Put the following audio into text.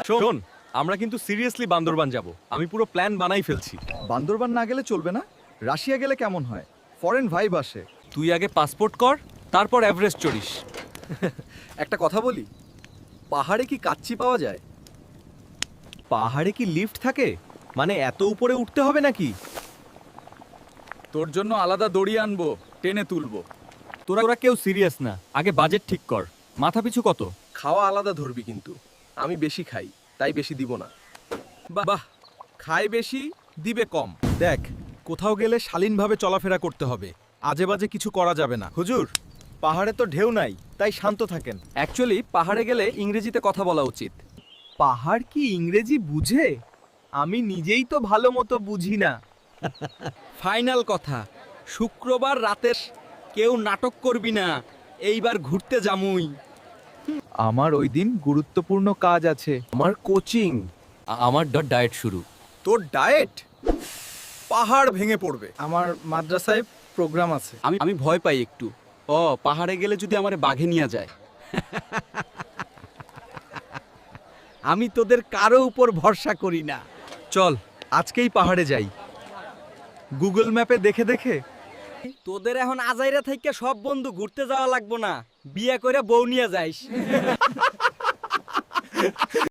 শোন, আমরা কিন্তু সিরিয়াসলি বান্দরবান যাব। আমি পুরো প্ল্যান বানাই ফেলছি। বান্দরবান না গেলে চলবে না। রাশিয়া গেলে কেমন হয়? ফরেন ভাইব আসে। তুই আগে পাসপোর্ট কর, তারপর এভারেস্ট চড়িস। একটা কথা বলি, পাহাড়ে কি কাচ্চি পাওয়া যায়? পাহাড়ে কি লিফট থাকে? মানে এত উপরে উঠতে হবে নাকি? তোর জন্য আলাদা দড়ি আনবো, টেনে তুলবো। তোরা কেউ সিরিয়াস না। আগে বাজেট ঠিক কর। মাথা পিছু কত? খাওয়া আলাদা ধরবি কিন্তু। আমি বেশি খাই, তাই বেশি দিব না। বাহ, খায় বেশি, দিবে কম। দেখ, কোথাও গেলে শালীনভাবে চলাফেরা করতে হবে। আজে বাজে কিছু করা যাবে না। হুজুর, পাহাড়ে তো ঢেউ নাই, তাই শান্ত থাকেন। অ্যাকচুয়ালি পাহাড়ে গেলে ইংরেজিতে কথা বলা উচিত। পাহাড় কি ইংরেজি বুঝে? আমি নিজেই তো ভালো মতো বুঝি না। ফাইনাল কথা, শুক্রবার রাতের কেউ নাটক করবি না। এইবার ঘুরতে যামুই। আমার ওই দিন গুরুত্বপূর্ণ কাজ আছে। আমার কোচিং। আমার ডায়েট শুরু। তোর ডায়েট? পাহাড় ভেঙে পড়বে। আমার মাদ্রাসায় প্রোগ্রাম আছে। আমি ভয় পাই একটু। পাহাড়ে গেলে যদি আমারে বাঘে নিয়ে যায়। আমি তোদের কারো উপর ভরসা করি না। চল, আজকেই পাহাড়ে যাই। গুগল ম্যাপে দেখে দেখে। তোদের এখন আজাইরা থেকে সব বন্ধু ঘুরতে যাওয়া লাগবো না। বিয়ে করে বউ নিয়ে যাইস।